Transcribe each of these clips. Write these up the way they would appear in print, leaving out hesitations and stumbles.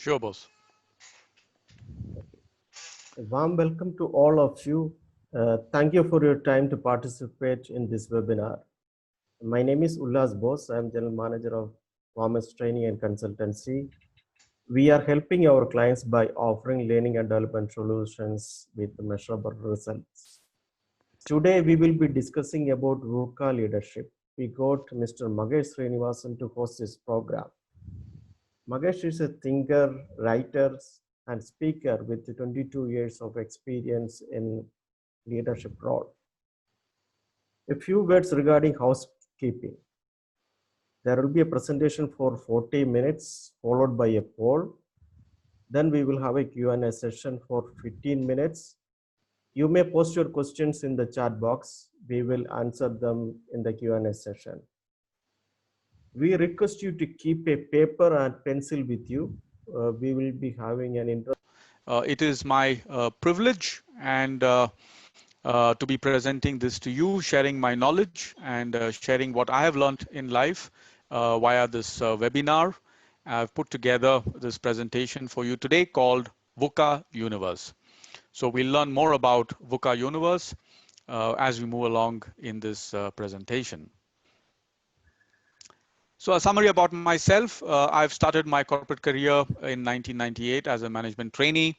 Sure, boss. A warm welcome to all of you. Thank you for your time to participate in this webinar. My name is Ullas Bose. I am General Manager of Commando Training and Consultancy. We are helping our clients by offering learning and development solutions with measurable results. Today, we will be discussing about VUCA leadership. We got Mr. Magesh Srinivasan to host this program. Magesh is a thinker, writer, and speaker with 22 years of experience in leadership role. A few words regarding housekeeping. There will be a presentation for 40 minutes followed by a poll. Then we will have a Q&A session for 15 minutes. You may post your questions in the chat box. We will answer them in the Q&A session. We request you to keep a paper and pencil with you. We will be having an intro. It is my privilege and to be presenting this to you, sharing my knowledge and sharing what I have learned in life via this webinar. I've put together this presentation for you today called VUCA Universe. So we'll learn more about VUCA Universe as we move along in this presentation. So a summary about myself. I've started my corporate career in 1998 as a management trainee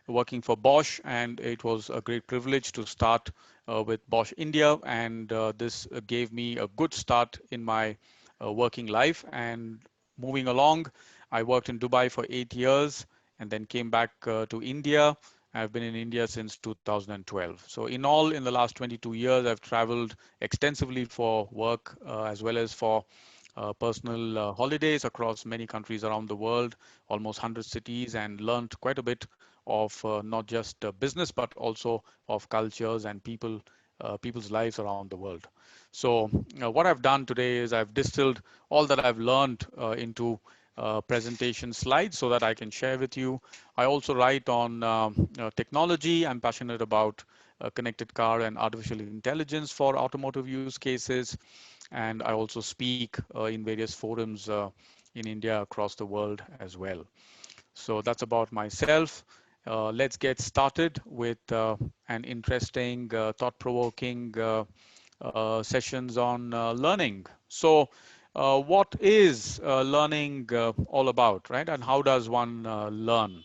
working for Bosch, and it was a great privilege to start with Bosch India, and this gave me a good start in my working life. And moving along, I worked in Dubai for 8 years and then came back to India. I've been in India since 2012. So in all, in the last 22 years, I've traveled extensively for work as well as for personal holidays across many countries around the world, almost 100 cities, and learned quite a bit of not just business, but also of cultures and people's lives around the world. So what I've done today is I've distilled all that I've learned into presentation slides so that I can share with you. I also write on technology. I'm passionate about connected car and artificial intelligence for automotive use cases. And I also speak in various forums in India across the world as well. So that's about myself. Let's get started with an interesting, thought-provoking sessions on learning. So what is learning all about, right? And how does one learn?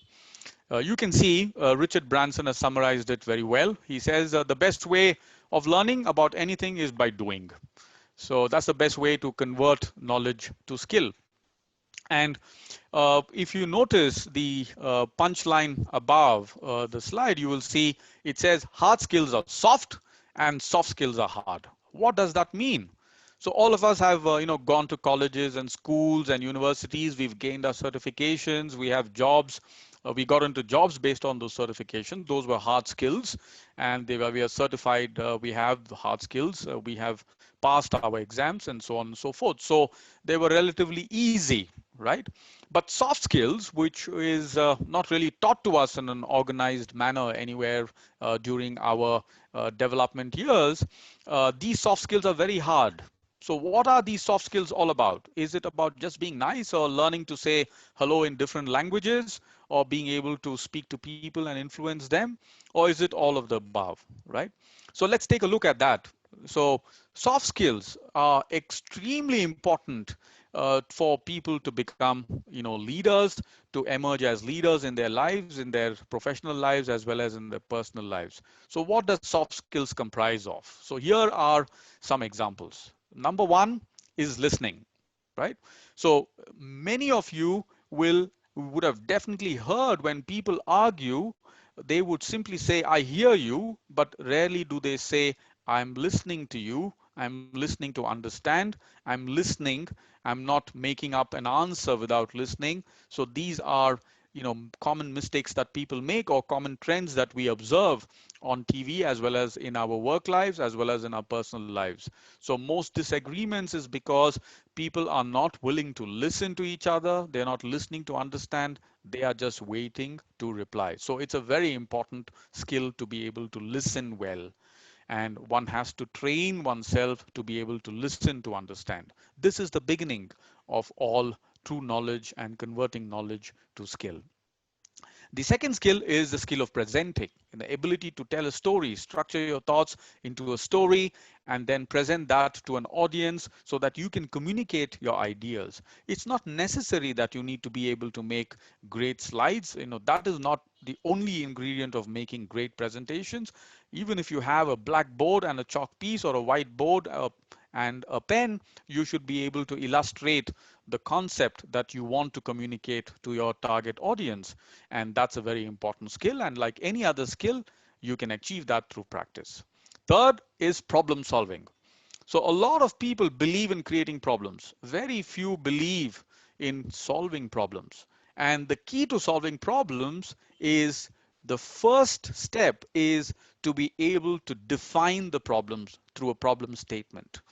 You can see Richard Branson has summarized it very well. He says the best way of learning about anything is by doing. So that's the best way to convert knowledge to skill. And if you notice the punchline above the slide, you will see it says hard skills are soft and soft skills are hard. What does that mean? So all of us have gone to colleges and schools and universities. We've gained our certifications. We have jobs. We got into jobs based on those certifications. Those were hard skills, and we are certified. We have the hard skills. We have passed our exams and so on and so forth. So they were relatively easy, right? But soft skills, which is not really taught to us in an organized manner anywhere during our development years, these soft skills are very hard. So what are these soft skills all about? Is it about just being nice or learning to say hello in different languages or being able to speak to people and influence them? Or is it all of the above, right? So let's take a look at that. So soft skills are extremely important for people to become, leaders, to emerge as leaders in their lives, in their professional lives, as well as in their personal lives. So what does soft skills comprise of? So here are some examples. Number one is listening, right? So many of you would have definitely heard when people argue, they would simply say, I hear you, but rarely do they say, I'm listening to you. I'm listening to understand. I'm listening. I'm not making up an answer without listening. So these are, common mistakes that people make or common trends that we observe on TV as well as in our work lives as well as in our personal lives. So most disagreements is because people are not willing to listen to each other. They're not listening to understand. They are just waiting to reply. So it's a very important skill to be able to listen well. And one has to train oneself to be able to listen to understand. This is the beginning of all true knowledge and converting knowledge to skill. The second skill is the skill of presenting, the ability to tell a story, structure your thoughts into a story, and then present that to an audience so that you can communicate your ideas. It's not necessary that you need to be able to make great slides. That is not the only ingredient of making great presentations. Even if you have a blackboard and a chalk piece or a whiteboard, and a pen, you should be able to illustrate the concept that you want to communicate to your target audience. And that's a very important skill. And like any other skill, you can achieve that through practice. Third is problem solving. So a lot of people believe in creating problems. Very few believe in solving problems. And the key to solving problems is the first step is to be able to define the problems through a problem statement.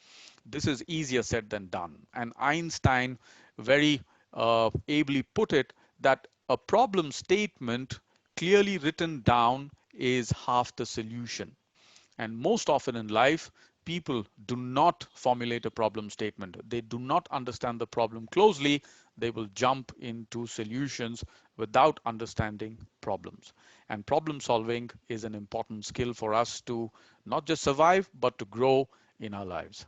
This is easier said than done. And Einstein very ably put it that a problem statement clearly written down is half the solution. And most often in life, people do not formulate a problem statement. They do not understand the problem closely. They will jump into solutions without understanding problems. And problem solving is an important skill for us to not just survive, but to grow in our lives.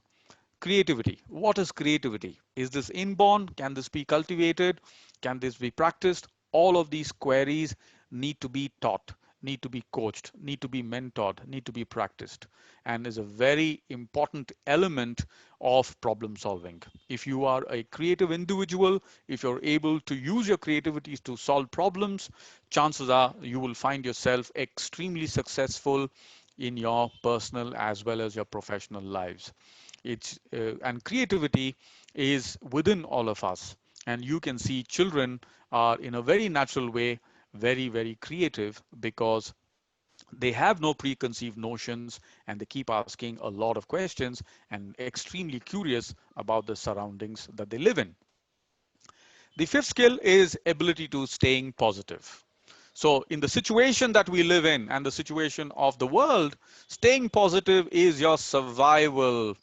Creativity. What is creativity? Is this inborn? Can this be cultivated? Can this be practiced? All of these queries need to be taught, need to be coached, need to be mentored, need to be practiced, and is a very important element of problem solving. If you are a creative individual, if you're able to use your creativity to solve problems, chances are you will find yourself extremely successful in your personal as well as your professional lives. And creativity is within all of us, and you can see children are in a very natural way very creative because they have no preconceived notions and they keep asking a lot of questions and extremely curious about the surroundings that they live in. The fifth skill is ability to staying positive. So in the situation that we live in and the situation of the world, staying positive is your survival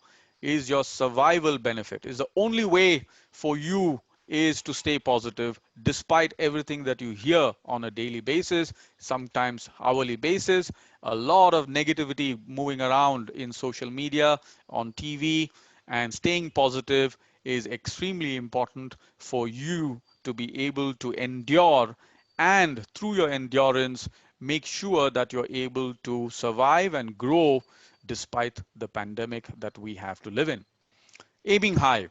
benefit, is the only way for you is to stay positive despite everything that you hear on a daily basis, sometimes hourly basis, a lot of negativity moving around in social media, on TV, and staying positive is extremely important for you to be able to endure, and through your endurance make sure that you're able to survive and grow despite the pandemic that we have to live in. Aiming high.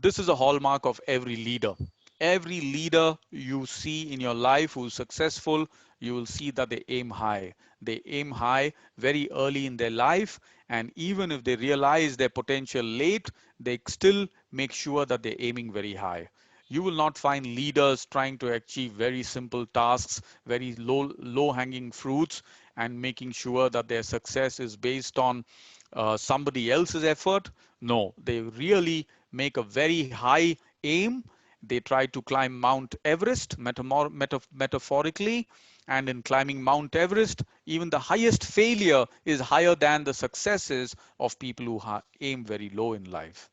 This is a hallmark of every leader. Every leader you see in your life who's successful, you will see that they aim high. They aim high very early in their life, and even if they realize their potential late, they still make sure that they're aiming very high. You will not find leaders trying to achieve very simple tasks, very low hanging fruits, and making sure that their success is based on somebody else's effort. No, they really make a very high aim. They try to climb Mount Everest metaphorically, and in climbing Mount Everest, even the highest failure is higher than the successes of people who aim very low in life.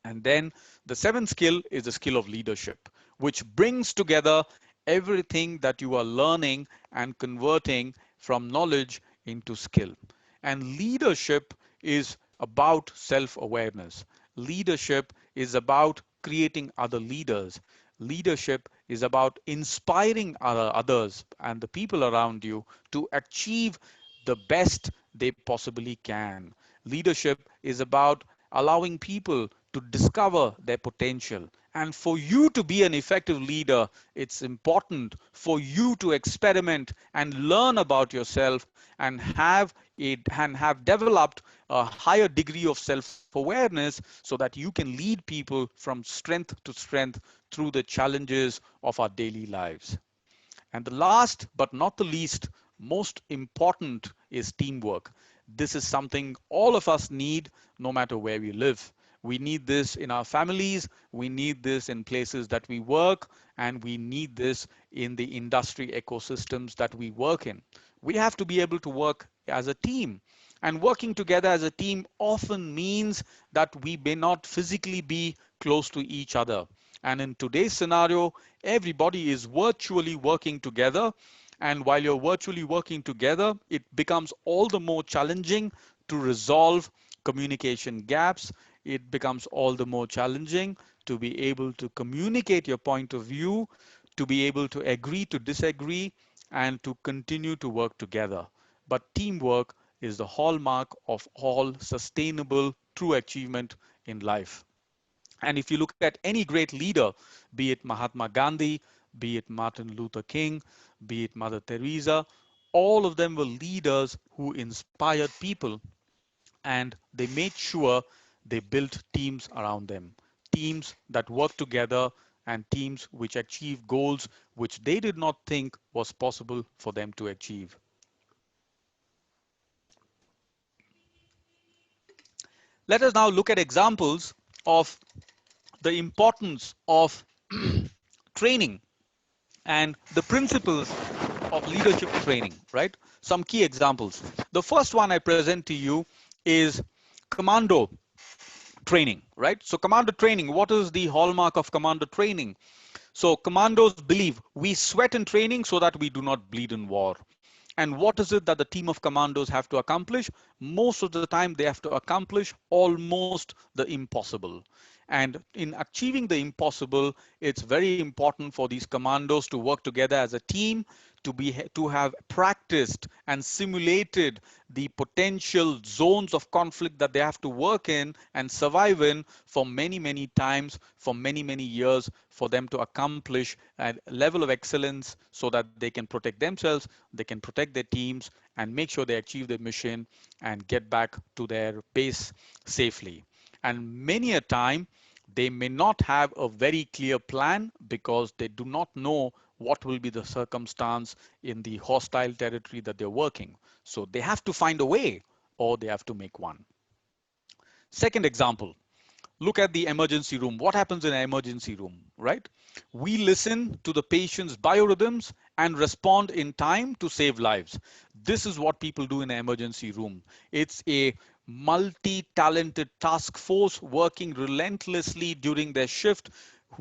And then the seventh skill is the skill of leadership, which brings together everything that you are learning and converting from knowledge into skill. And leadership is about self-awareness. Leadership is about creating other leaders. Leadership is about inspiring others and the people around you to achieve the best they possibly can. Leadership is about allowing people to discover their potential. And for you to be an effective leader, it's important for you to experiment and learn about yourself and have developed a higher degree of self-awareness so that you can lead people from strength to strength through the challenges of our daily lives. And the last but not the least, most important is teamwork. This is something all of us need no matter where we live. We need this in our families, we need this in places that we work, and we need this in the industry ecosystems that we work in. We have to be able to work as a team. And working together as a team often means that we may not physically be close to each other. And in today's scenario, everybody is virtually working together. And while you're virtually working together, it becomes all the more challenging to resolve communication gaps. It becomes all the more challenging to be able to communicate your point of view, to be able to agree to disagree, and to continue to work together. But teamwork is the hallmark of all sustainable true achievement in life. And if you look at any great leader, be it Mahatma Gandhi, be it Martin Luther King, be it Mother Teresa, all of them were leaders who inspired people, and they made sure they built teams around them, teams that work together and teams which achieve goals which they did not think was possible for them to achieve. Let us now look at examples of the importance of training and the principles of leadership training, right? Some key examples. The first one I present to you is Commando Training, right? So Commando Training, what is the hallmark of Commando Training? So commandos believe we sweat in training so that we do not bleed in war. And what is it that the team of commandos have to accomplish? Most of the time, they have to accomplish almost the impossible. And in achieving the impossible, it's very important for these commandos to work together as a team, to have practiced and simulated the potential zones of conflict that they have to work in and survive in for many times, for many years, for them to accomplish a level of excellence so that they can protect themselves, they can protect their teams, and make sure they achieve their mission and get back to their base safely. And many a time, they may not have a very clear plan because they do not know what will be the circumstance in the hostile territory that they're working. So they have to find a way, or they have to make one. Second example, look at the emergency room. What happens in an emergency room, right? We listen to the patient's biorhythms and respond in time to save lives. This is what people do in an emergency room. It's a multi-talented task force working relentlessly during their shift,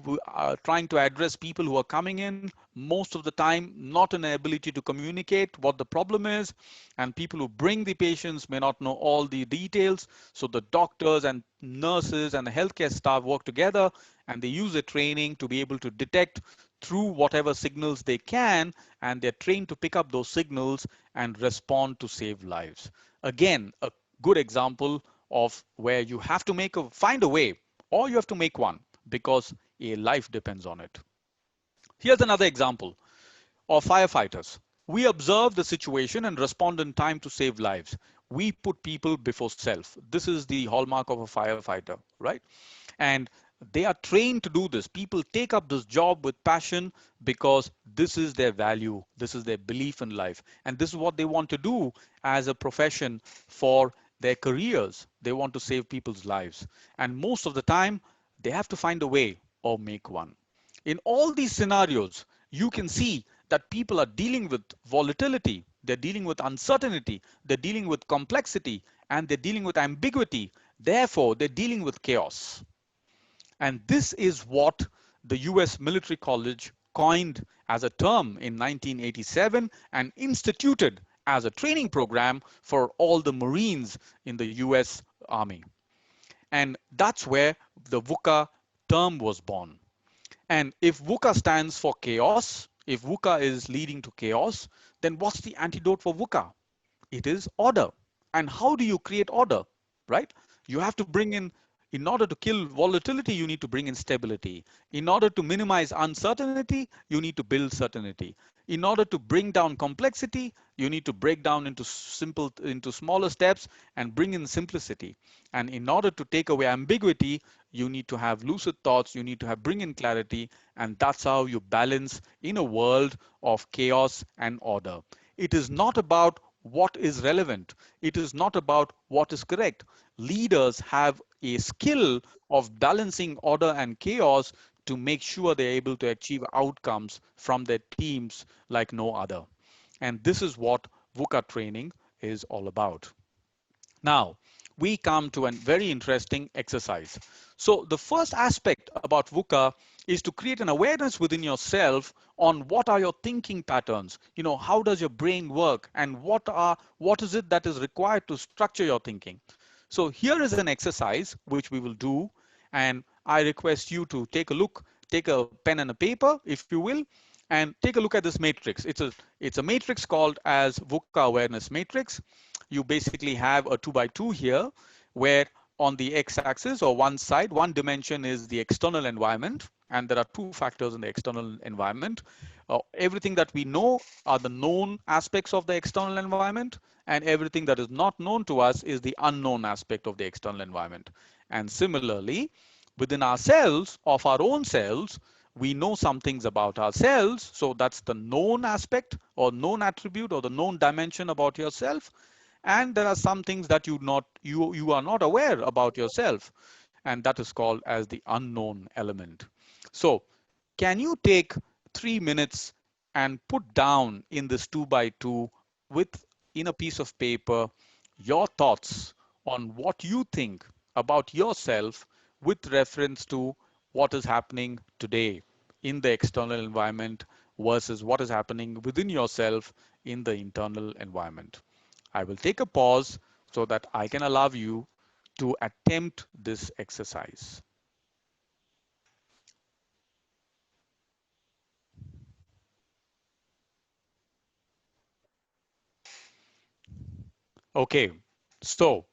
who are trying to address people who are coming in, most of the time not an ability to communicate what the problem is, and people who bring the patients may not know all the details. So the doctors and nurses and the healthcare staff work together, and they use their training to be able to detect through whatever signals they can, and they're trained to pick up those signals and respond to save lives. Again, a good example of where you have to find a way, or you have to make one because a life depends on it. Here's another example of firefighters. We observe the situation and respond in time to save lives. We put people before self. This is the hallmark of a firefighter, right? And they are trained to do this. People take up this job with passion because this is their value, this is their belief in life, and this is what they want to do as a profession for their careers. They want to save people's lives. And most of the time, they have to find a way or make one. In all these scenarios, you can see that people are dealing with volatility, they're dealing with uncertainty, they're dealing with complexity, and they're dealing with ambiguity. Therefore, they're dealing with chaos. And this is what the US Military College coined as a term in 1987 and instituted as a training program for all the Marines in the US Army. And that's where the VUCA term was born. And if VUCA stands for chaos, if VUCA is leading to chaos, then what's the antidote for VUCA? It is order. And how do you create order, right? You have to bring in order to kill volatility, you need to bring in stability. In order to minimize uncertainty, you need to build certainty. In order to bring down complexity, you need to break down into smaller steps and bring in simplicity. And in order to take away ambiguity, you need to have lucid thoughts, you need to bring in clarity, and that's how you balance in a world of chaos and order. It is not about what is relevant. It is not about what is correct. Leaders have a skill of balancing order and chaos to make sure they're able to achieve outcomes from their teams like no other. And this is what VUCA training is all about. Now, we come to a very interesting exercise. So the first aspect about VUCA is to create an awareness within yourself on what are your thinking patterns. How does your brain work, and what is it that is required to structure your thinking. So here is an exercise which we will do, and I request you to take a pen and a paper, if you will, and take a look at this matrix. It's a matrix called as VUCA awareness matrix. You basically have a 2 by 2 here, where on the x-axis or one side, one dimension is the external environment, and there are two factors in the external environment. Everything that we know are the known aspects of the external environment, and everything that is not known to us is the unknown aspect of the external environment. And similarly, within ourselves, of our own selves, we know some things about ourselves. So that's the known aspect or known attribute or the known dimension about yourself. And there are some things that you are not aware about yourself, and that is called as the unknown element. So can you take 3 minutes and put down in this 2 by 2 with in a piece of paper your thoughts on what you think about yourself with reference to what is happening today in the external environment versus what is happening within yourself in the internal environment. I will take a pause so that I can allow you to attempt this exercise. Okay, so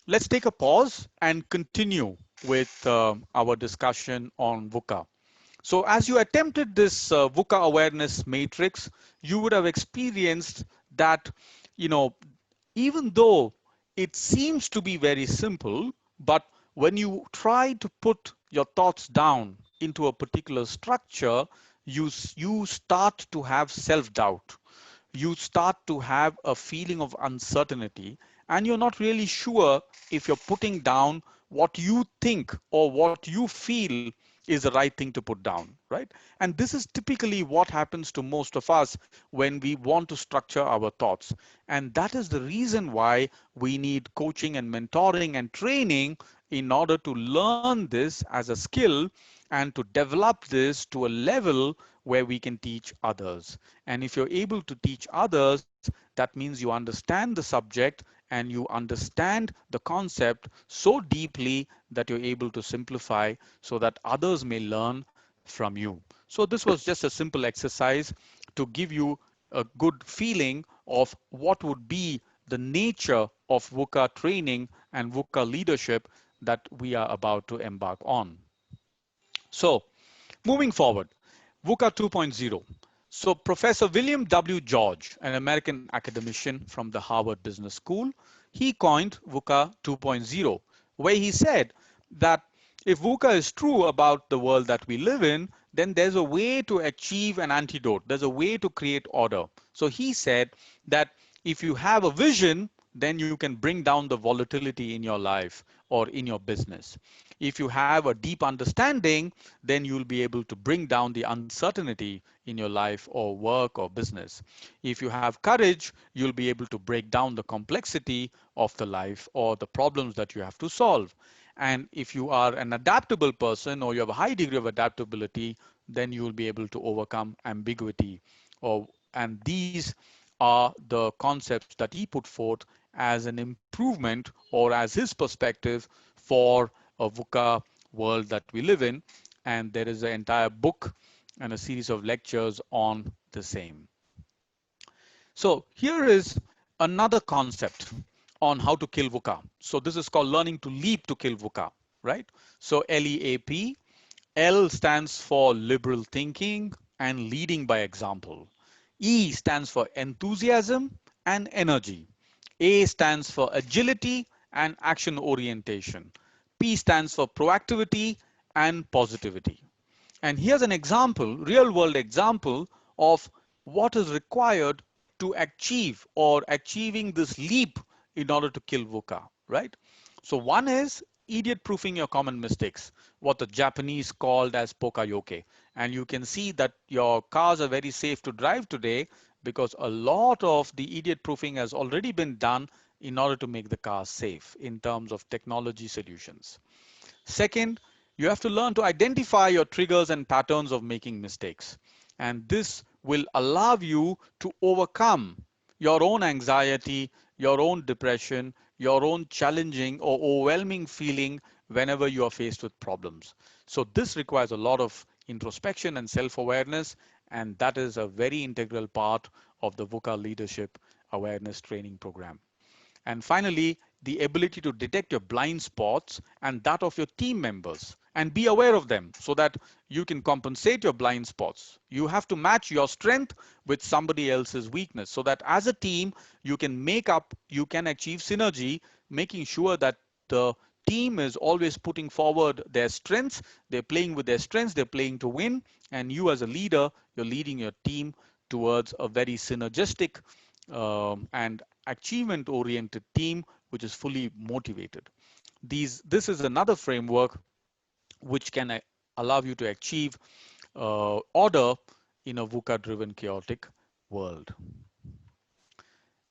let's take a pause and continue with our discussion on VUCA. So as you attempted this VUCA awareness matrix, you would have experienced that, you know, even though it seems to be very simple, but when you try to put your thoughts down into a particular structure, you start to have self-doubt. You start to have a feeling of uncertainty, and you're not really sure if you're putting down what you think or what you feel is the right thing to put down, right? And this is typically what happens to most of us when we want to structure our thoughts. And that is the reason why we need coaching and mentoring and training in order to learn this as a skill and to develop this to a level where we can teach others. And if you're able to teach others, that means you understand the subject and you understand the concept so deeply that you're able to simplify so that others may learn from you. So this was just a simple exercise to give you a good feeling of what would be the nature of VUCA training and VUCA leadership that we are about to embark on. So moving forward, VUCA 2.0. So Professor William W. George, an American academician from the Harvard Business School, he coined VUCA 2.0, where he said that if VUCA is true about the world that we live in, then there's a way to achieve an antidote. There's a way to create order. So he said that if you have a vision, then you can bring down the volatility in your life or in your business. If you have a deep understanding, then you'll be able to bring down the uncertainty in your life or work or business. If you have courage, you'll be able to break down the complexity of the life or the problems that you have to solve. And if you are an adaptable person or you have a high degree of adaptability, then you will be able to overcome ambiguity. And these are the concepts that he put forth as an improvement or as his perspective for a VUCA world that we live in. And there is an entire book and a series of lectures on the same. So here is another concept on how to kill VUCA. So this is called learning to leap to kill VUCA, right? So LEAP, L stands for liberal thinking and leading by example. E stands for enthusiasm and energy. A stands for agility and action orientation. P stands for proactivity and positivity. And here's an example, real world example of what is required to achieve or achieving this leap in order to kill VUCA, right? So one is idiot proofing your common mistakes, what the Japanese called as pokayoke. And you can see that your cars are very safe to drive today because a lot of the idiot proofing has already been done in order to make the car safe in terms of technology solutions. Second, you have to learn to identify your triggers and patterns of making mistakes. And this will allow you to overcome your own anxiety, your own depression, your own challenging or overwhelming feeling whenever you are faced with problems. So this requires a lot of introspection and self-awareness, and that is a very integral part of the VUCA Leadership Awareness Training Program. And finally, the ability to detect your blind spots and that of your team members and be aware of them so that you can compensate your blind spots. You have to match your strength with somebody else's weakness so that as a team, you can achieve synergy, making sure that the team is always putting forward their strengths. They're playing with their strengths. They're playing to win. And you as a leader, you're leading your team towards a very synergistic and achievement-oriented team which is fully motivated. This is another framework which can allow you to achieve order in a VUCA-driven chaotic world.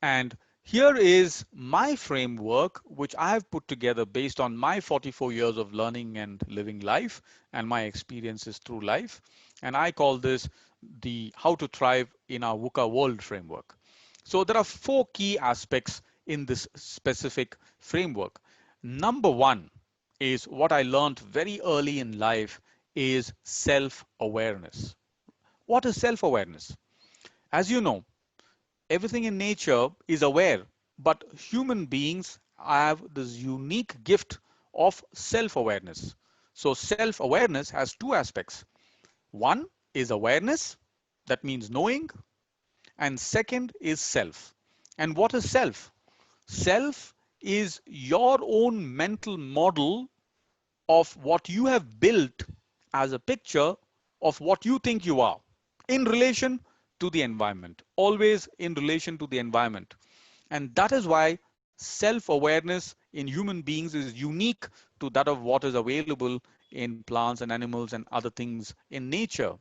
And here is my framework, which I have put together based on my 44 years of learning and living life and my experiences through life. And I call this the How to Thrive in our VUCA World framework. So there are 4 key aspects in this specific framework. Number 1 is what I learned very early in life is self-awareness. What is self-awareness? As you know, everything in nature is aware, but human beings have this unique gift of self-awareness. So self-awareness has 2 aspects. One is awareness, that means knowing, and second is self. And what is self? Self is your own mental model of what you have built as a picture of what you think you are in relation to the environment, always in relation to the environment. And that is why self-awareness in human beings is unique to that of what is available in plants and animals and other things in nature.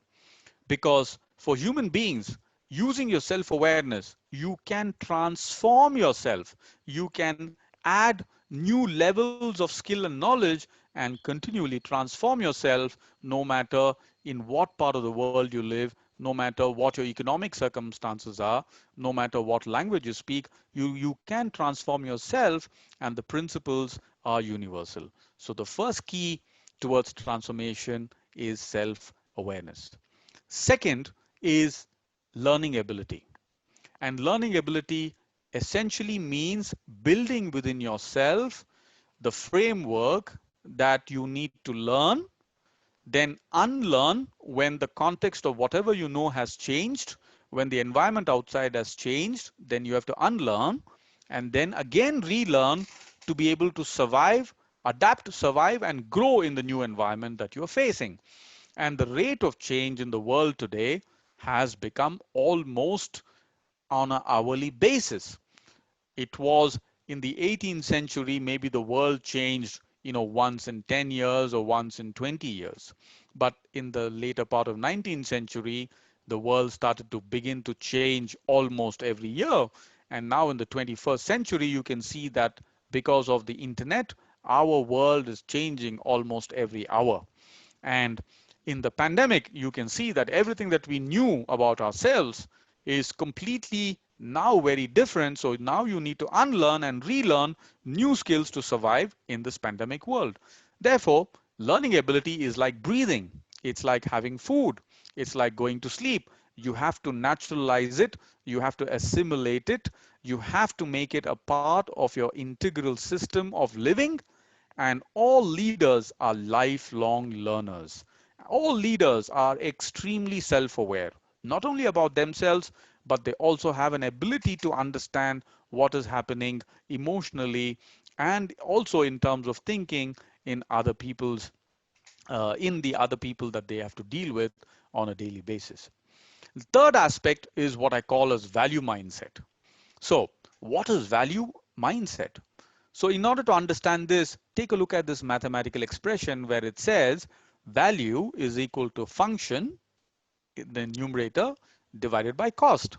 Because for human beings, using your self-awareness, you can transform yourself. You can add new levels of skill and knowledge and continually transform yourself no matter in what part of the world you live, no matter what your economic circumstances are, no matter what language you speak, you can transform yourself, and the principles are universal. So the first key towards transformation is self-awareness. Second is learning ability. And learning ability essentially means building within yourself the framework that you need to learn, then unlearn when the context of whatever you know has changed, when the environment outside has changed, then you have to unlearn and then again relearn to be able to survive, adapt, survive, and grow in the new environment that you're facing. And the rate of change in the world today has become almost on an hourly basis. It was in the 18th century, maybe the world changed, once in 10 years or once in 20 years. But in the later part of 19th century, the world started to begin to change almost every year. And now in the 21st century, you can see that because of the internet, our world is changing almost every hour. And in the pandemic, you can see that everything that we knew about ourselves is completely now very different. So now you need to unlearn and relearn new skills to survive in this pandemic world. Therefore, learning ability is like breathing. It's like having food. It's like going to sleep. You have to naturalize it. You have to assimilate it. You have to make it a part of your integral system of living. And all leaders are lifelong learners. All leaders are extremely self-aware, not only about themselves, but they also have an ability to understand what is happening emotionally and also in terms of thinking in the other people that they have to deal with on a daily basis. The third aspect is what I call as value mindset. So what is value mindset? So in order to understand this, take a look at this mathematical expression where it says value is equal to function, the numerator, divided by cost.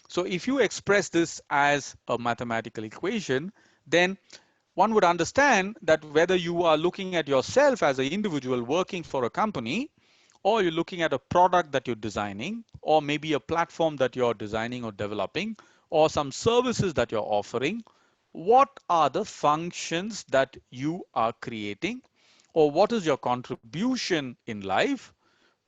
So if you express this as a mathematical equation, then one would understand that whether you are looking at yourself as an individual working for a company, or you're looking at a product that you're designing, or maybe a platform that you're designing or developing, or some services that you're offering, what are the functions that you are creating, or what is your contribution in life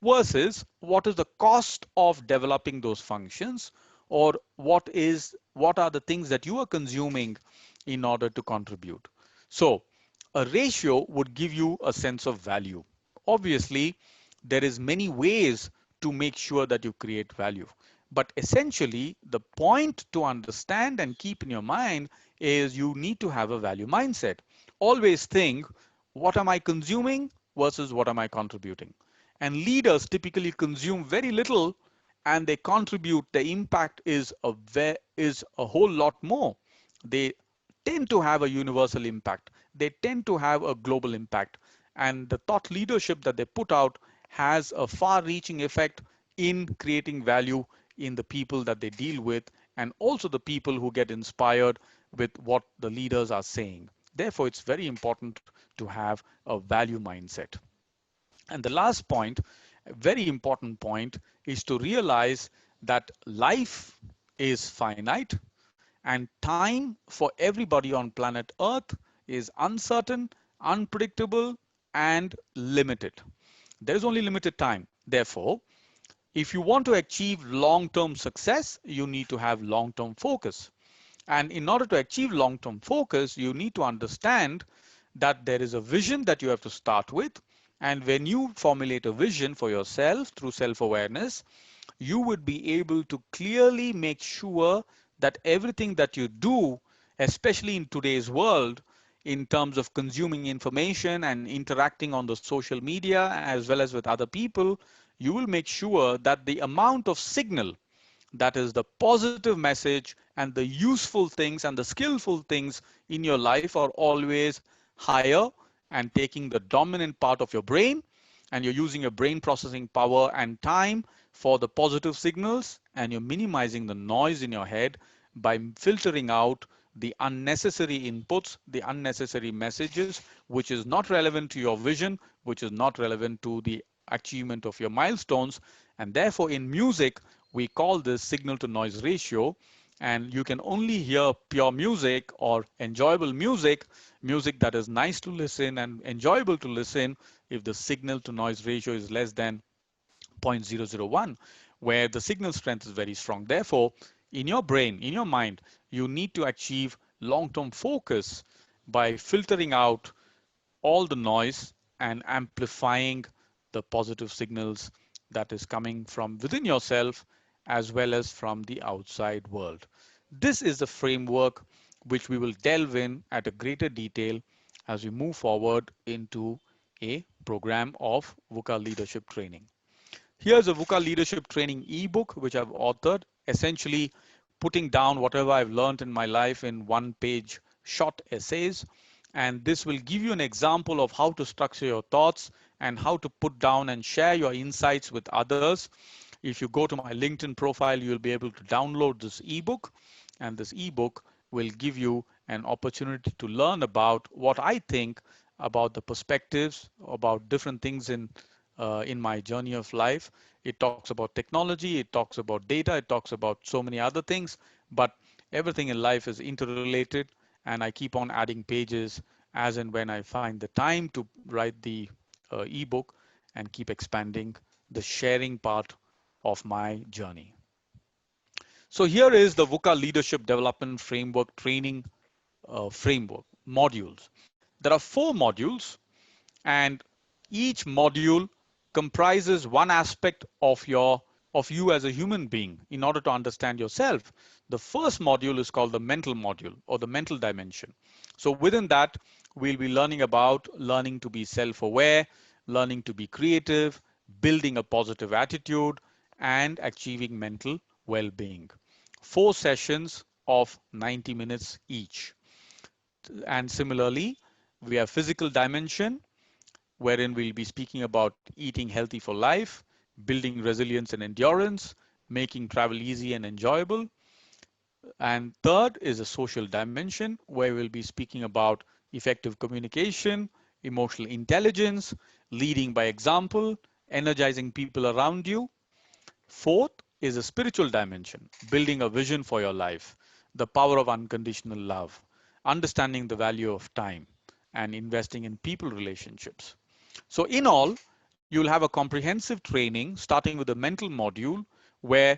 versus what is the cost of developing those functions, or what are the things that you are consuming in order to contribute. So a ratio would give you a sense of value. Obviously, there is many ways to make sure that you create value. But essentially, the point to understand and keep in your mind is you need to have a value mindset. Always think, what am I consuming versus what am I contributing? And leaders typically consume very little and they contribute. The impact is a whole lot more. They tend to have a universal impact. They tend to have a global impact. And the thought leadership that they put out has a far-reaching effect in creating value in the people that they deal with, and also the people who get inspired with what the leaders are saying. Therefore, it's very important to have a value mindset. And the last point, a very important point, is to realize that life is finite and time for everybody on planet Earth is uncertain, unpredictable, and limited. There is only limited time. Therefore, if you want to achieve long-term success, you need to have long-term focus. And in order to achieve long-term focus, you need to understand that there is a vision that you have to start with. And when you formulate a vision for yourself through self-awareness, you would be able to clearly make sure that everything that you do, especially in today's world, in terms of consuming information and interacting on the social media as well as with other people, you will make sure that the amount of signal, that is the positive message and the useful things and the skillful things in your life, are always higher and taking the dominant part of your brain, and you're using your brain processing power and time for the positive signals, and you're minimizing the noise in your head by filtering out the unnecessary inputs, the unnecessary messages, which is not relevant to your vision, which is not relevant to the achievement of your milestones. And therefore, in music, we call this signal to noise ratio. And you can only hear pure music or enjoyable music, music that is nice to listen and enjoyable to listen, if the signal to noise ratio is less than 0.001, where the signal strength is very strong. Therefore, in your brain, in your mind, you need to achieve long-term focus by filtering out all the noise and amplifying the positive signals that is coming from within yourself as well as from the outside world. This is the framework which we will delve in at a greater detail as we move forward into a program of VUCA leadership training. Here's a VUCA leadership training ebook which I've authored, essentially putting down whatever I've learned in my life in one-page short essays. And this will give you an example of how to structure your thoughts and how to put down and share your insights with others. If you go to my LinkedIn profile, you'll be able to download this ebook, and this ebook will give you an opportunity to learn about what I think about the perspectives about different things in my journey of life. It talks about technology, it talks about data, it talks about so many other things, but everything in life is interrelated, and I keep on adding pages as and when I find the time to write the ebook and keep expanding the sharing part of my journey. So here is the VUCA Leadership Development Framework Training Framework modules. There are 4 modules, and each module comprises one aspect of you as a human being in order to understand yourself. The first module is called the mental module, or the mental dimension. So within that, we'll be learning about learning to be self-aware, learning to be creative, building a positive attitude, and achieving mental well-being. 4 sessions of 90 minutes each. And similarly, we have physical dimension, wherein we'll be speaking about eating healthy for life, building resilience and endurance, making travel easy and enjoyable. And third is a social dimension, where we'll be speaking about effective communication, emotional intelligence, leading by example, energizing people around you. Fourth is a spiritual dimension, building a vision for your life, the power of unconditional love, understanding the value of time, and investing in people relationships. So in all, you'll have a comprehensive training starting with a mental module where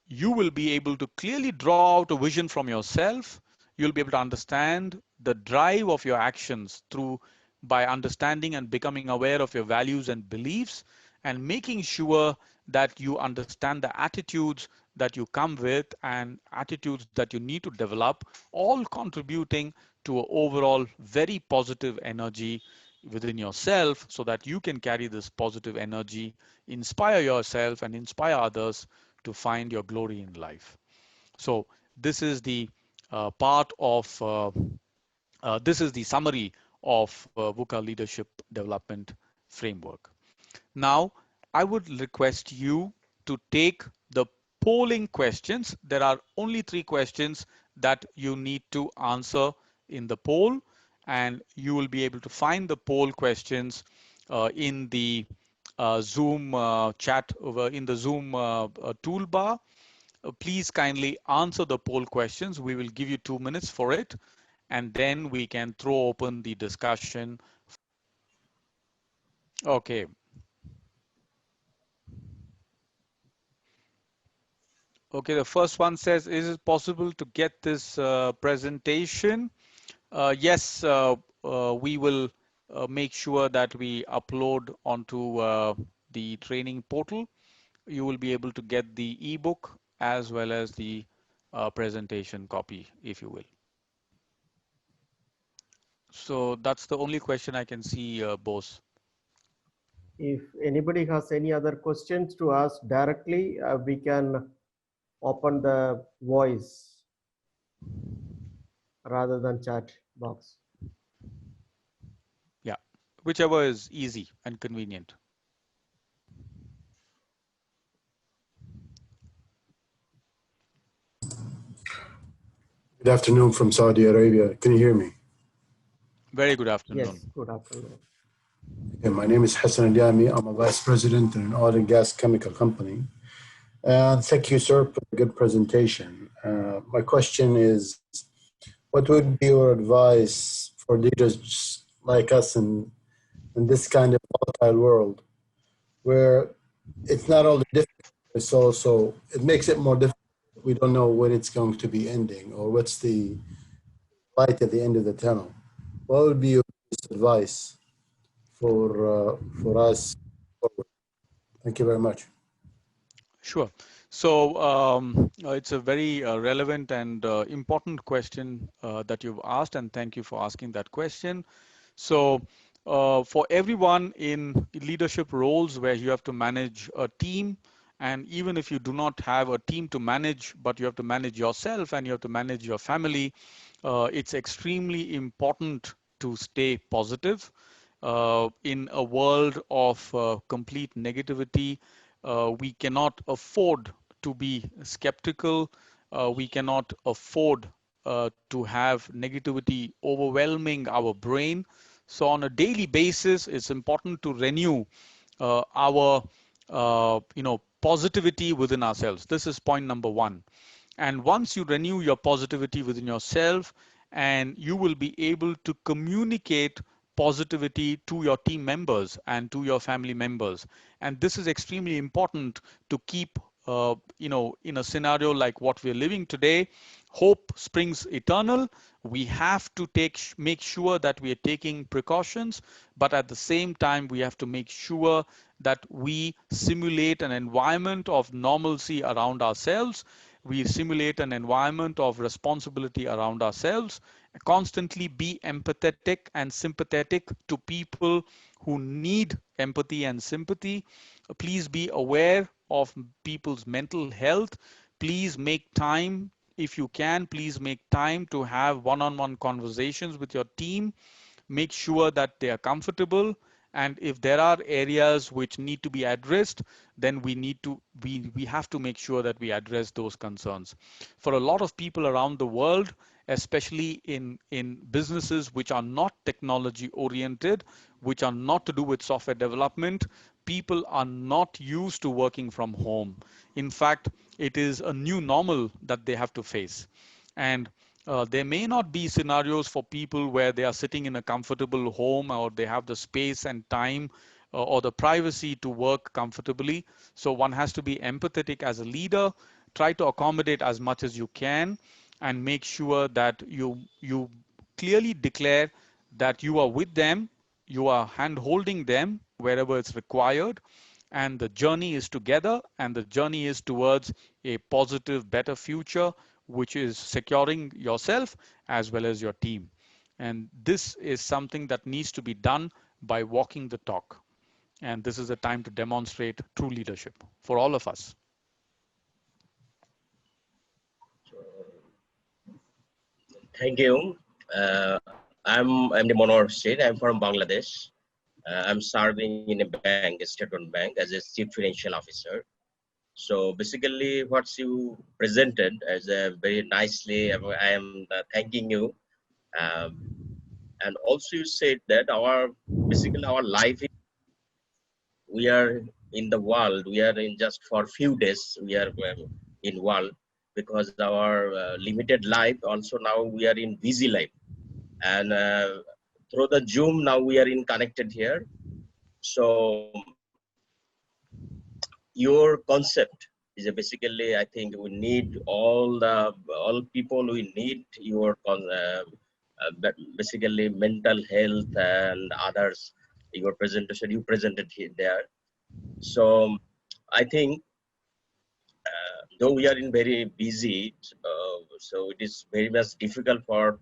you will be able to clearly draw out a vision from yourself. You'll be able to understand the drive of your actions through by understanding and becoming aware of your values and beliefs, and making sure that you understand the attitudes that you come with and attitudes that you need to develop, all contributing to an overall very positive energy within yourself, so that you can carry this positive energy, inspire yourself and inspire others to find your glory in life. So this is the part of this is the summary of VUCA Leadership Development Framework. Now, I would request you to take the polling questions. There are only 3 questions that you need to answer in the poll, and you will be able to find the poll questions in the Zoom chat over in the Zoom toolbar. Please kindly answer the poll questions. We will give you 2 minutes for it, and then we can throw open the discussion. Okay. Okay, the first one says, is it possible to get this presentation? Yes, we will make sure that we upload onto the training portal. You will be able to get the ebook as well as the presentation copy, if you will. So that's the only question I can see, Bose. If anybody has any other questions to ask directly, we can open the voice rather than chat box. Yeah, whichever is easy and convenient. Good afternoon from Saudi Arabia. Can you hear me? Very good afternoon. Yes, good afternoon. Okay, my name is Hassan Al-Yami. I'm a vice president in an oil and gas chemical company. And thank you, sir, for a good presentation. My question is, what would be your advice for leaders like us in this kind of volatile world, where it's not only difficult, it's also, it makes it more difficult. We don't know when it's going to be ending or what's the light at the end of the tunnel. What would be your advice for us? Thank you very much. Sure. So it's a very relevant and important question that you've asked, and thank you for asking that question. So for everyone in leadership roles where you have to manage a team, and even if you do not have a team to manage, but you have to manage yourself and you have to manage your family, it's extremely important to stay positive. In a world of complete negativity, we cannot afford to be skeptical. We cannot afford to have negativity overwhelming our brain. So on a daily basis, it's important to renew our positivity within ourselves. This is point number 1. And once you renew your positivity within yourself, and you will be able to communicate positivity to your team members and to your family members. And this is extremely important to keep, in a scenario like what we're living today. Hope springs eternal. We have to make sure that we are taking precautions, but at the same time, we have to make sure that we simulate an environment of normalcy around ourselves. We simulate an environment of responsibility around ourselves, constantly be empathetic and sympathetic to people who need empathy and sympathy. Please be aware of people's mental health. Please make time, if you can, please make time to have one-on-one conversations with your team. Make sure that they are comfortable, And if there are areas which need to be addressed, then we have to make sure that we address those concerns. For a lot of people around the world, especially in businesses which are not technology oriented, which are not to do with software development, people are not used to working from home. In fact, it is a new normal that they have to face. And there may not be scenarios for people where they are sitting in a comfortable home, or they have the space and time or the privacy to work comfortably. So one has to be empathetic as a leader, try to accommodate as much as you can, and make sure that you clearly declare that you are with them, you are hand holding them wherever it's required, and the journey is together, and the journey is towards a positive, better future, which is securing yourself as well as your team. And this is something that needs to be done by walking the talk. And this is a time to demonstrate true leadership for all of us. Thank you. I'm the Monor State. I'm from Bangladesh. I'm serving in a bank, a state-owned bank, as a chief financial officer. So basically, what you presented as a very nicely, I am thanking you. Um, and also, you said that basically our life, we are in the world. We are in just for few days. We are in world because our limited life. Also now we are in busy life, and through the Zoom now we are in connected here. So your concept is basically, I think we need all people, we need your basically mental health and others, your presentation you presented here there. So I think though we are in very busy, so it is very much difficult for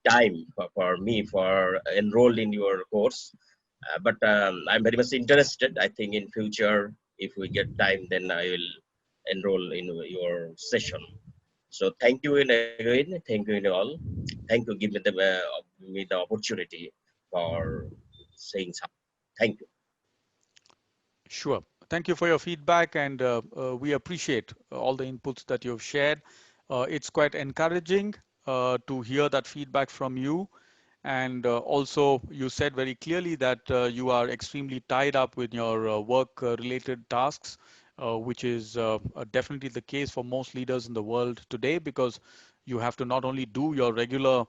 time for me for enroll in your course. But I'm very much interested. I think in future, if we get time, then I will enroll in your session. So thank you again. Thank you all. Thank you. Give me the opportunity for saying something. Thank you. Sure. Thank you for your feedback, and we appreciate all the inputs that you've shared. It's quite encouraging to hear that feedback from you. And also, you said very clearly that you are extremely tied up with your work-related tasks, which is definitely the case for most leaders in the world today, because you have to not only do your regular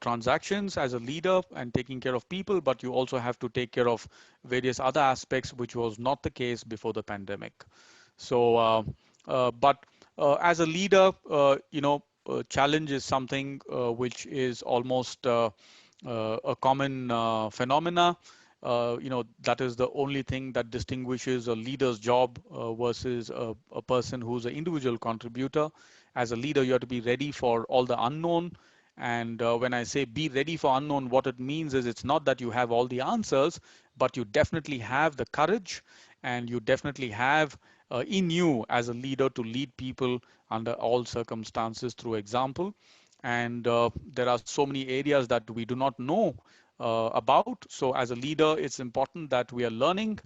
transactions as a leader and taking care of people, but you also have to take care of various other aspects, which was not the case before the pandemic. So, but as a leader, challenge is something which is almost a common phenomena. That is the only thing that distinguishes a leader's job versus a person who's an individual contributor. As a leader, you have to be ready for all the unknown. And when I say be ready for unknown, what it means is it's not that you have all the answers, but you definitely have the courage, and you definitely have in you as a leader to lead people under all circumstances through example. And there are so many areas that we do not know about. So as a leader, it's important that we are learning,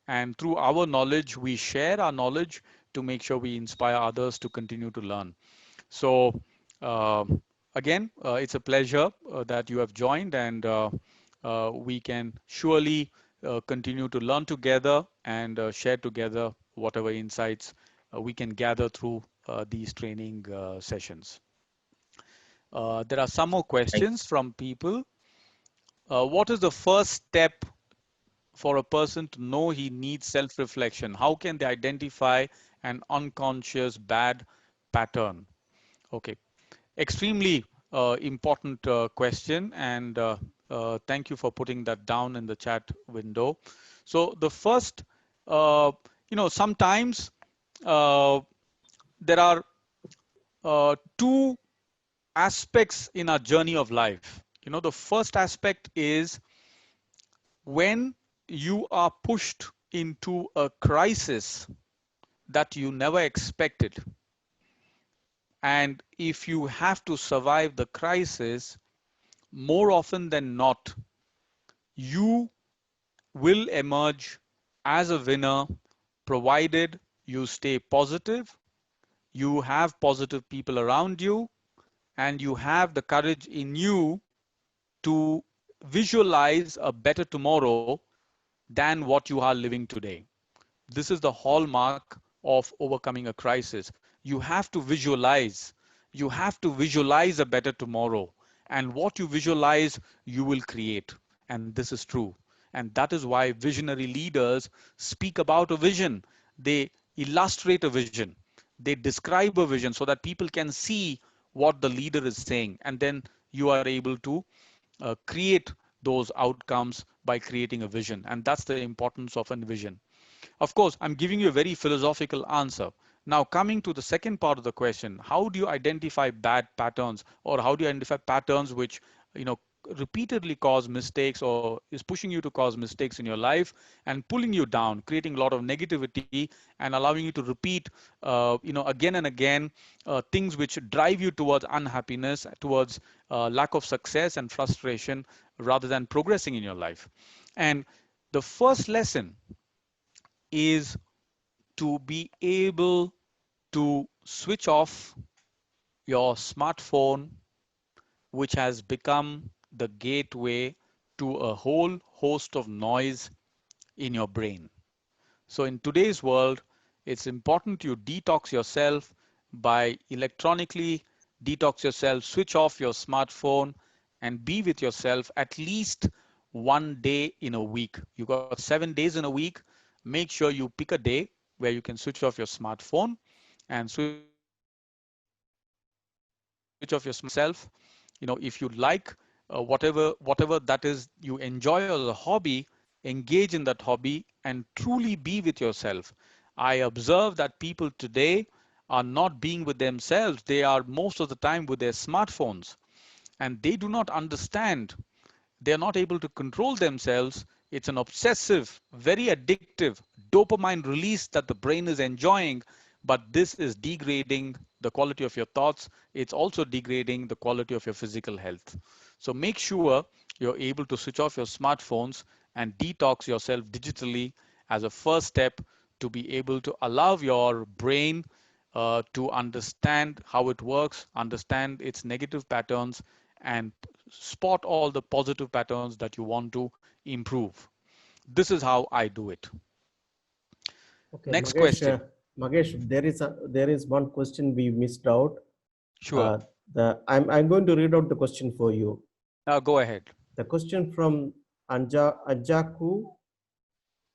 and through our knowledge, we share our knowledge to make sure we inspire others to continue to learn. So uh, again, it's a pleasure that you have joined, and we can surely continue to learn together and share together whatever insights we can gather through these training sessions. There are some more Thank questions from people. What is the first step for a person to know he needs self-reflection? How can they identify an unconscious bad pattern? Okay, extremely important question, and thank you for putting that down in the chat window. So the first, sometimes there are two aspects in our journey of life. The first aspect is when you are pushed into a crisis that you never expected. And if you have to survive the crisis, more often than not, you will emerge as a winner provided you stay positive, you have positive people around you, and you have the courage in you to visualize a better tomorrow than what you are living today. This is the hallmark of overcoming a crisis. You have to visualize. You have to visualize a better tomorrow. And what you visualize, you will create. And this is true. And that is why visionary leaders speak about a vision. They illustrate a vision. They describe a vision so that people can see what the leader is saying. And then you are able to create those outcomes by creating a vision. And that's the importance of a vision. Of course, I'm giving you a very philosophical answer. Now, coming to the second part of the question, how do you identify bad patterns, or how do you identify patterns which, you know, repeatedly cause mistakes or is pushing you to cause mistakes in your life and pulling you down, creating a lot of negativity and allowing you to repeat, again and again, things which drive you towards unhappiness, towards lack of success and frustration rather than progressing in your life. And the first lesson is to be able to switch off your smartphone, which has become the gateway to a whole host of noise in your brain. So in today's world, it's important you detox yourself by electronically detox yourself, switch off your smartphone and be with yourself at least one day in a week. You got 7 days in a week. Make sure you pick a day where you can switch off your smartphone and switch off your smartphone yourself. If you like whatever that is you enjoy as a hobby, engage in that hobby and truly be with yourself. I observe that people today are not being with themselves. They are most of the time with their smartphones, and they do not understand. They're not able to control themselves. It's an obsessive, very addictive dopamine release that the brain is enjoying, but this is degrading the quality of your thoughts. It's also degrading the quality of your physical health. So make sure you're able to switch off your smartphones and detox yourself digitally as a first step to be able to allow your brain to understand how it works, understand its negative patterns, and spot all the positive patterns that you want to improve. This is how I do it. Okay, Next question. Magesh, there is one question we missed out. Sure. I'm going to read out the question for you. Go ahead. The question from Anjaku.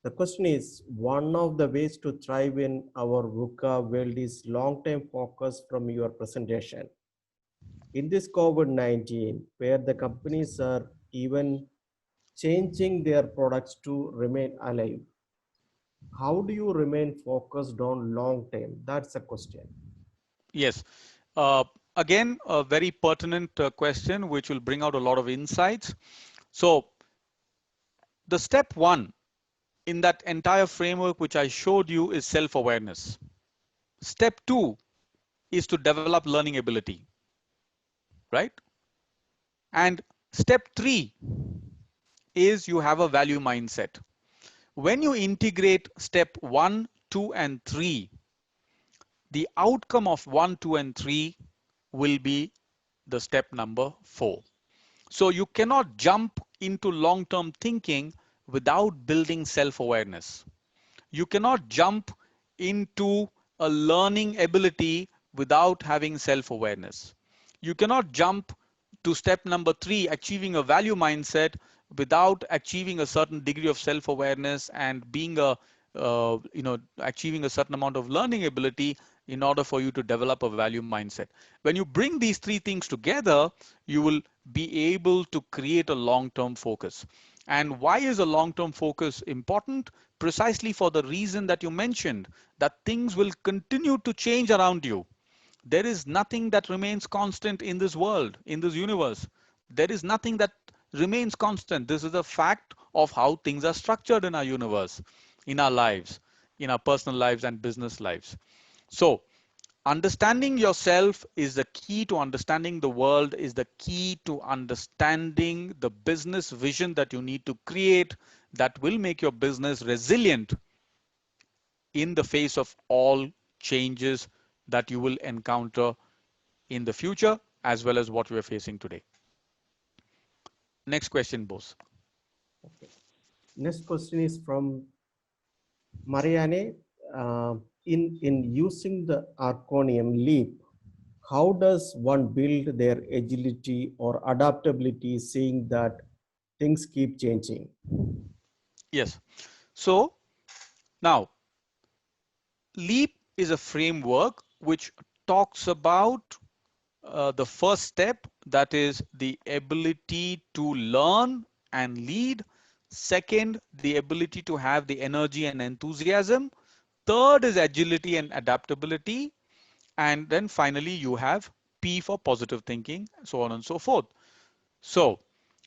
The question is, one of the ways to thrive in our VUCA world is long-term focus from your presentation. In this COVID-19, where the companies are even changing their products to remain alive, how do you remain focused on long-term? That's a question. Yes. Uh, Again, a very pertinent question, which will bring out a lot of insights. So the step one in that entire framework, which I showed you, is self-awareness. Step two is to develop learning ability, right? And step three is you have a value mindset. When you integrate step 1, 2, and 3, the outcome of 1, 2, and 3 will be the step number 4. So you cannot jump into long-term thinking without building self-awareness. You cannot jump into a learning ability without having self-awareness. You cannot jump to step number 3, achieving a value mindset, without achieving a certain degree of self-awareness and being achieving a certain amount of learning ability in order for you to develop a value mindset. When you bring these three things together, you will be able to create a long-term focus. And why is a long-term focus important? Precisely for the reason that you mentioned, that things will continue to change around you. There is nothing that remains constant in this world, in this universe. There is nothing that remains constant. This is a fact of how things are structured in our universe, in our lives, in our personal lives and business lives. So Understanding yourself is the key to understanding the world, is the key to understanding the business vision that you need to create that will make your business resilient in the face of all changes that you will encounter in the future as well as what we are facing today. Next question, Bose. Okay. Next question is from Marianne. In using the acronym LEAP, how does one build their agility or adaptability, seeing that things keep changing? Yes. So now, LEAP is a framework which talks about the first step, that is the ability to learn and lead. Second, the ability to have the energy and enthusiasm. Third is agility and adaptability. And then finally, you have P for positive thinking, so on and so forth. So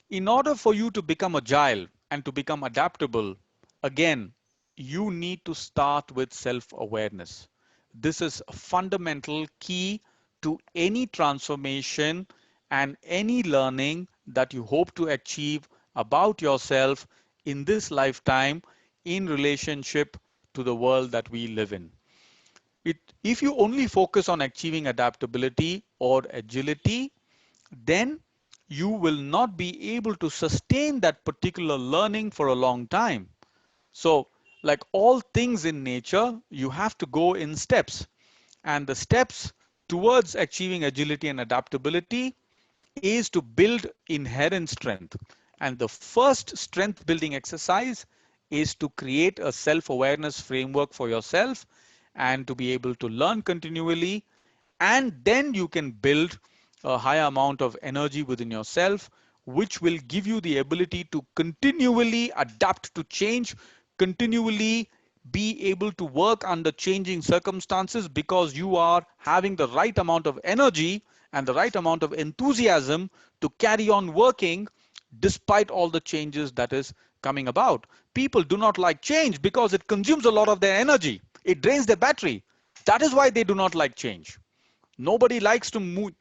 in order for you to become agile and to become adaptable, again, you need to start with self-awareness. This is a fundamental key to any transformation and any learning that you hope to achieve about yourself in this lifetime in relationship to the world that we live in. If you only focus on achieving adaptability or agility, then you will not be able to sustain that particular learning for a long time. So, like all things in nature, you have to go in steps. And the steps towards achieving agility and adaptability is to build inherent strength. And the first strength building exercise is to create a self-awareness framework for yourself and to be able to learn continually. And then you can build a higher amount of energy within yourself, which will give you the ability to continually adapt to change, continually be able to work under changing circumstances because you are having the right amount of energy and the right amount of enthusiasm to carry on working despite all the changes that is coming about. People do not like change because it consumes a lot of their energy. It drains their battery. That is why they do not like change. Nobody likes to move,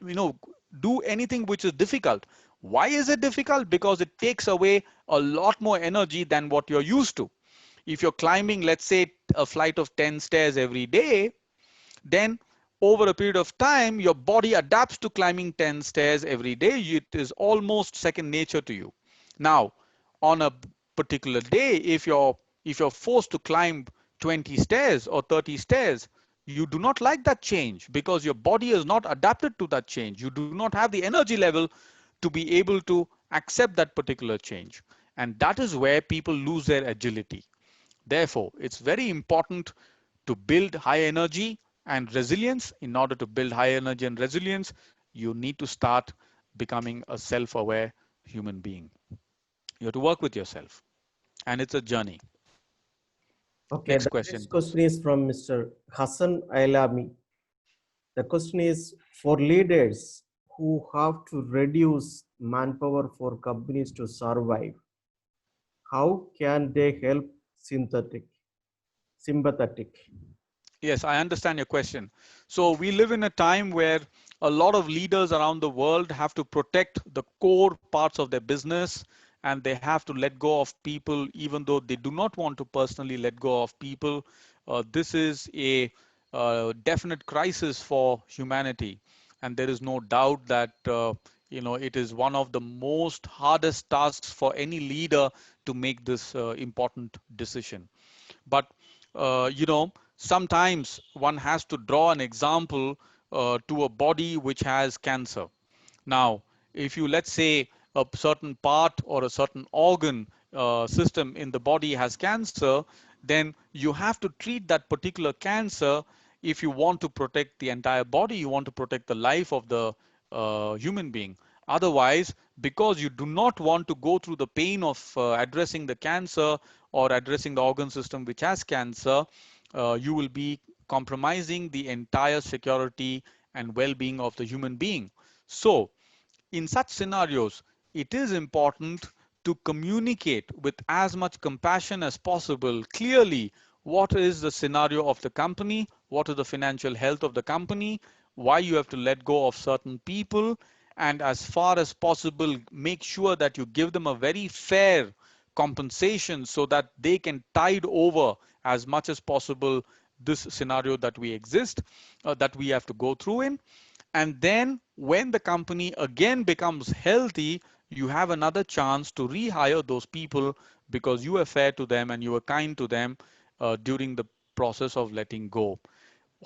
do anything which is difficult. Why is it difficult? Because it takes away a lot more energy than what you're used to. If you're climbing, let's say, a flight of 10 stairs every day, then over a period of time, your body adapts to climbing 10 stairs every day. It is almost second nature to you. Now, on a particular day, if you're forced to climb 20 stairs or 30 stairs, you do not like that change because your body is not adapted to that change. You do not have the energy level to be able to accept that particular change. And that is where people lose their agility. Therefore, it's very important to build high energy and resilience. In order to build high energy and resilience, you need to start becoming a self-aware human being. You have to work with yourself, and it's a journey. Okay, Next the question, next boss. question is from Mr. Hassan Ailami. The question is, for leaders who have to reduce manpower for companies to survive, how can they help sympathetic? Yes, I understand your question. So we live in a time where a lot of leaders around the world have to protect the core parts of their business, and they have to let go of people even though they do not want to personally let go of people. This is a definite crisis for humanity, and there is no doubt that it is one of the most hardest tasks for any leader to make this important decision. But sometimes one has to draw an example to a body which has cancer. Now, if you, let's say, a certain part or a certain organ system in the body has cancer, then you have to treat that particular cancer. If you want to protect the entire body, you want to protect the life of the human being. Otherwise, because you do not want to go through the pain of addressing the cancer or addressing the organ system which has cancer, you will be compromising the entire security and well-being of the human being. So, in such scenarios, it is important to communicate with as much compassion as possible, clearly, what is the scenario of the company, what is the financial health of the company, why you have to let go of certain people, and as far as possible, make sure that you give them a very fair compensation so that they can tide over as much as possible this scenario that we exist, that we have to go through in. And then when the company again becomes healthy, you have another chance to rehire those people because you were fair to them and you were kind to them during the process of letting go.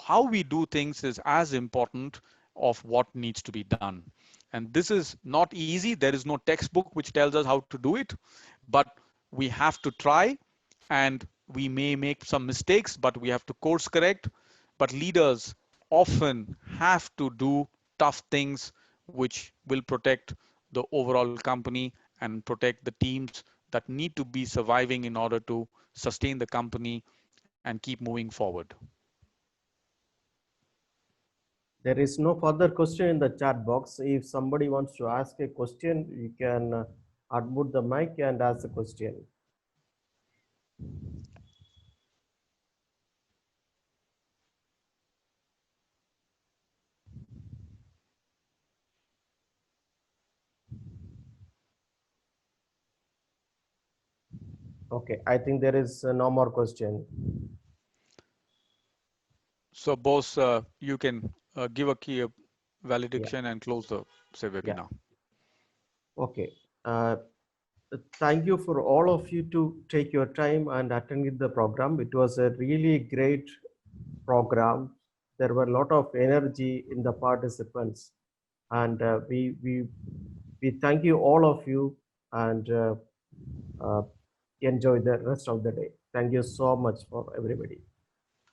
How we do things is as important of what needs to be done. And this is not easy. There is no textbook which tells us how to do it, but we have to try, and we may make some mistakes, but we have to course correct. But leaders often have to do tough things which will protect the overall company and protect the teams that need to be surviving in order to sustain the company and keep moving forward. There is no further question in the chat box. If somebody wants to ask a question, you can unmute the mic and ask the question. Okay, I think there is no more question. So boss, you can give a key valediction and close the webinar. Okay. Thank you for all of you to take your time and attending the program. It was a really great program. There were a lot of energy in the participants, and we thank you all of you, and uh, enjoy the rest of the day. Thank you so much for everybody.